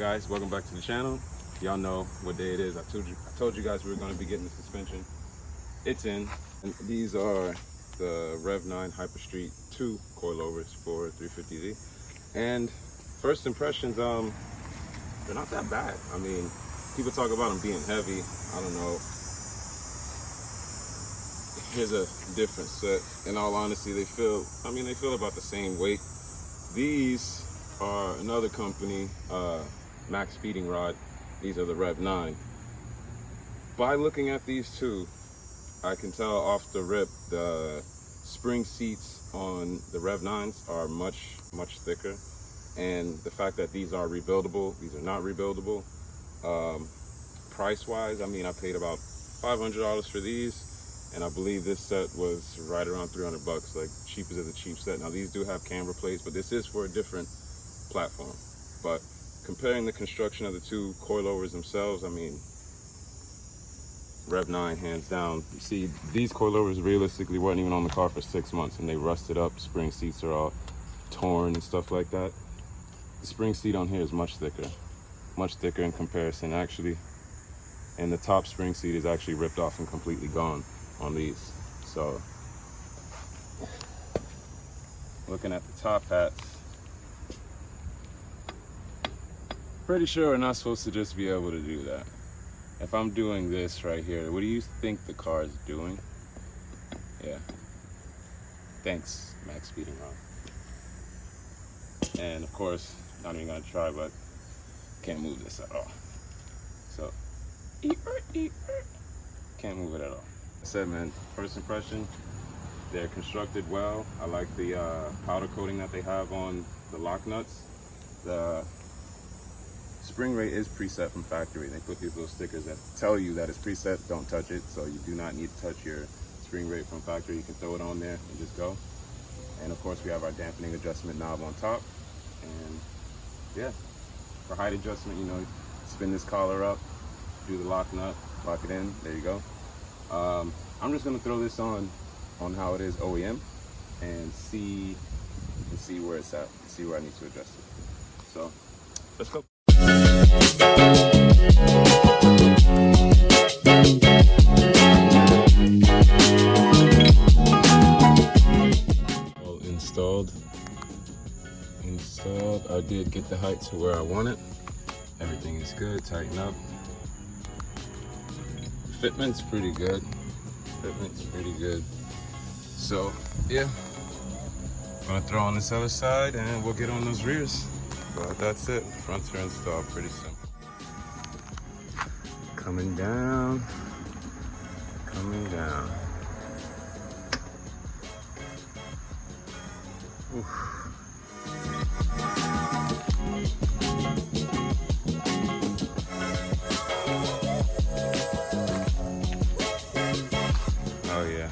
guys, welcome back to the channel. Y'all know what day it is. I told you guys we were going to be getting the suspension. It's in, and these are the Rev 9 Hyperstreet 2 coilovers for 350Z. And first impressions, they're not that bad. I mean, people talk about them being heavy. I don't know. Here's a different set. In all honesty, they feel about the same weight. These are another company, Max Speeding Rod. These are the Rev 9. By looking at these two, I can tell off the rip the spring seats on the Rev 9s are much thicker, and the fact that these are rebuildable, these are not rebuildable. Price wise, I mean, I paid about $500 for these, and I believe this set was right around 300 bucks, like cheapest of the cheap set. Now these do have camber plates, but this is for a different platform. But comparing the construction of the two coilovers themselves, I mean, Rev 9 hands down. You see, these coilovers realistically weren't even on the car for 6 months, and they rusted up. Spring seats are all torn and stuff like that. The spring seat on here is much thicker in comparison actually, and the top spring seat is actually ripped off and completely gone on these. So looking at the top hats, pretty sure we're not supposed to just be able to do that. If I'm doing this right here, what do you think the car is doing? Yeah, thanks Max Speeding Rod. And of course, not even gonna try, but can't move this at all. So can't move it at all. I said, man, first impression, they're constructed well. I like the powder coating that they have on the lock nuts. The spring rate is preset from factory. They put these little stickers that tell you that it's preset, don't touch it. So you do not need to touch your spring rate from factory. You can throw it on there and just go. And of course we have our dampening adjustment knob on top. And yeah, for height adjustment, you know, spin this collar up, do the lock nut, lock it in, there you go. I'm just gonna throw this on how it is OEM and see where it's at, see where I need to adjust it. So let's go. All installed. I did get the height to where I want it. Everything is good, tighten up. Fitment's pretty good. So yeah, I'm gonna throw on this other side and we'll get on those rears. But that's it. Fronts are installed, pretty simple. Coming down. Oof. Oh yeah.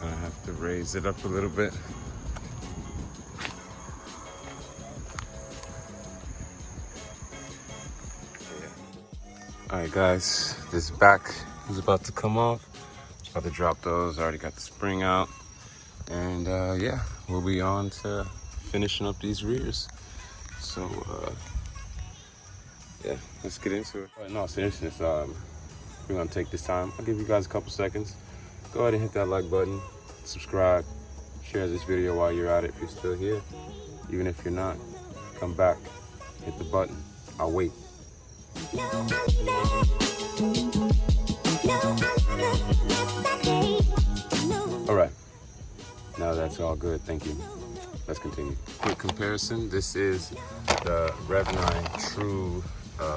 Gonna have to raise it up a little bit. Alright guys, this back is about to come off. About to drop those. I already got the spring out. And yeah, we'll be on to finishing up these rears. So yeah, let's get into it. In all seriousness, we're gonna take this time. I'll give you guys a couple seconds. Go ahead and hit that like button, subscribe, share this video while you're at it if you're still here. Even if you're not, come back, hit the button. I'll wait. All right, now that's all good, thank you. Let's continue. Quick comparison, this is the Rev 9 True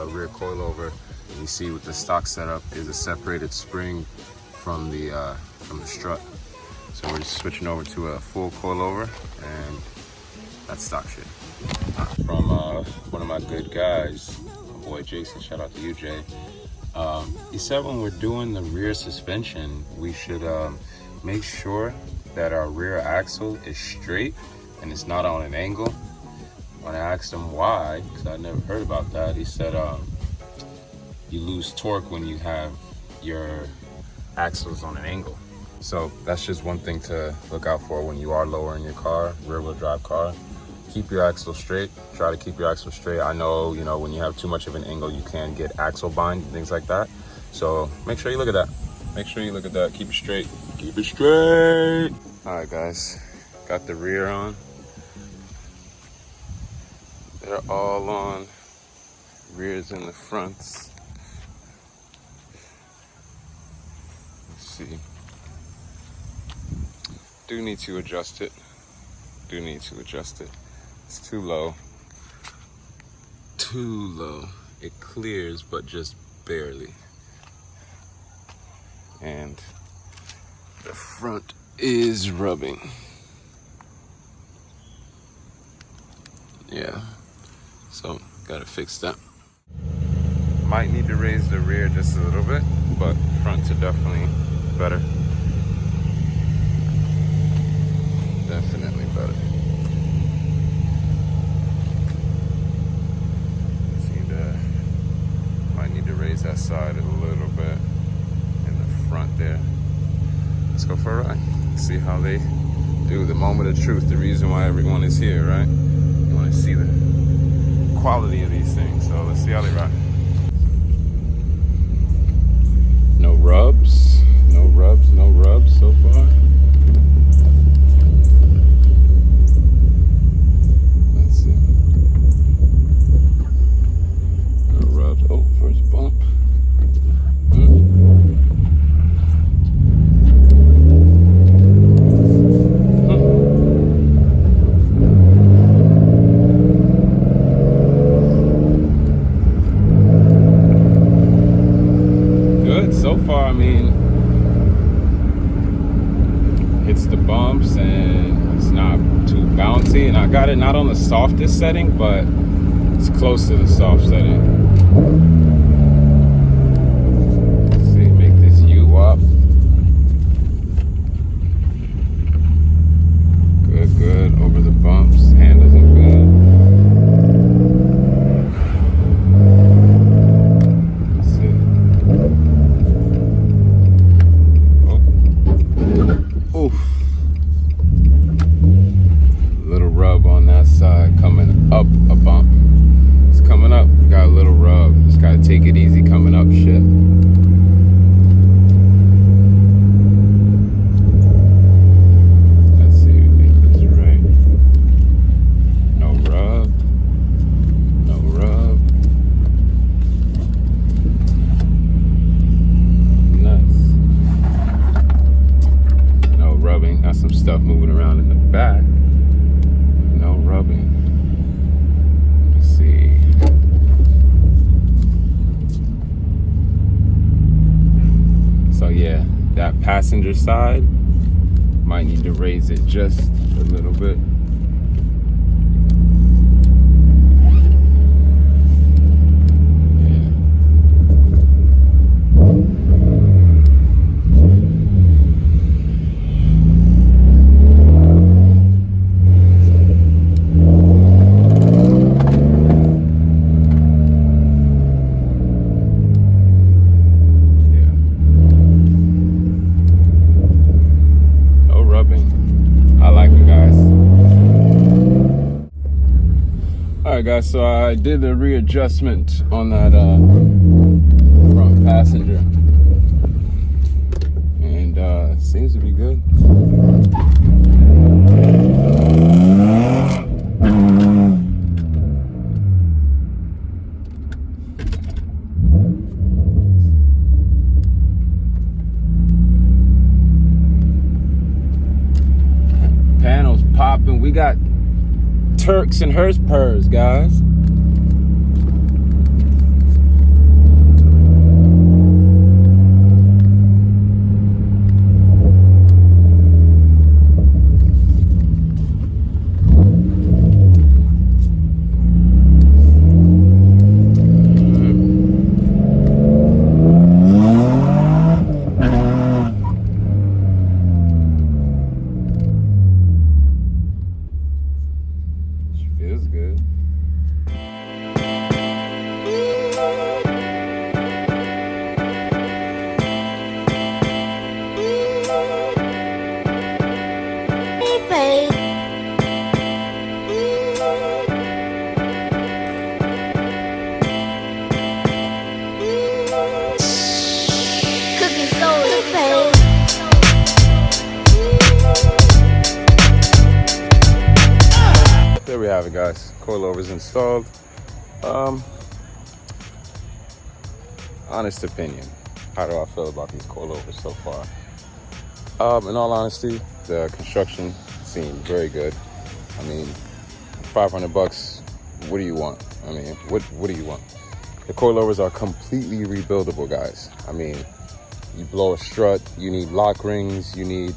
rear coilover. And you see with the stock setup is a separated spring from the strut. So we're just switching over to a full coilover, and that's stock shit. From one of my good guys, my boy Jason, shout out to you, Jay. He said when we're doing the rear suspension, we should make sure that our rear axle is straight and it's not on an angle. When I asked him why, because I never heard about that, he said you lose torque when you have your axles on an angle. So that's just one thing to look out for when you are lowering your car, rear wheel drive car. keep your axle straight. Try to keep your axle straight. I know, you know, when you have too much of an angle, you can get axle bind and things like that. So make sure you look at that. Make sure you look at that. Keep it straight. Keep it straight. All right, guys. Got the rear on. They're all on. Rears in the fronts. Let's see. Do need to adjust it. Do need to adjust it. It's too low. Too low. It clears, but just barely. And the front is rubbing. Yeah. So, gotta fix that. Might need to raise the rear just a little bit, but fronts are definitely better. Definitely better. Might need to raise that side a little bit in the front there. Let's go for a ride. See how they do. The moment of truth, the reason why everyone is here, right? You want to see the quality of these things. So let's see how they ride. No rubs. No rubs. No rubs so far. Oh, first bump. Good so far. I mean, hits the bumps and it's not too bouncy. And I got it not on the softest setting, but it's close to the soft setting. Let's see, make this U up. Good, good. Over the bumps. Handles are good. That's it. Oh. Oof. Little rub on that side coming up a bump. Coming up, got a little rub. Just gotta take it easy coming up shit. Let's see, make this right. No rub. No rub. Nice. No rubbing. Got some stuff moving around in the back. No rubbing. So yeah, that passenger side might need to raise it just a little bit. Alright guys, so I did a readjustment on that front passenger, and it seems to be good. Panels popping. We got Turks and Hers, guys. Feels good. There we have it, guys. Coilovers installed. Honest opinion, how do I feel about these coilovers so far? In all honesty, the construction seemed very good. I mean, 500 bucks, what do you want? I mean, what do you want? The coilovers are completely rebuildable, guys. I mean, you blow a strut, you need lock rings, you need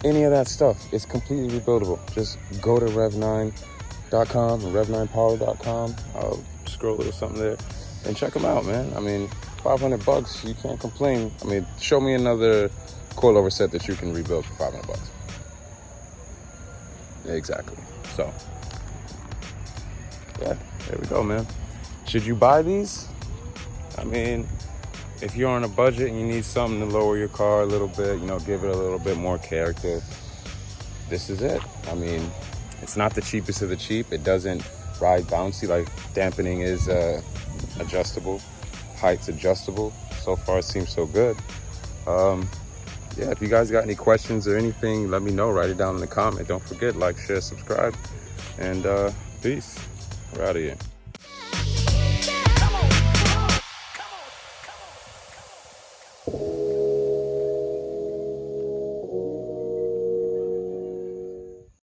any of that stuff. It's completely rebuildable. Just go to rev9.com or rev9power.com. I'll scroll a little something there and check them out, man. I mean, 500 bucks, you can't complain. I mean, show me another coilover set that you can rebuild for 500 bucks. Exactly. So, yeah, there we go, man. Should you buy these? I mean, if you're on a budget and you need something to lower your car a little bit, you know, give it a little bit more character, this is it. I mean, it's not the cheapest of the cheap. It doesn't ride bouncy. Like, dampening is adjustable, height's adjustable. So far, it seems so good. Yeah, if you guys got any questions or anything, let me know. Write it down in the comment. Don't forget, like, share, subscribe, and peace. We're out of here.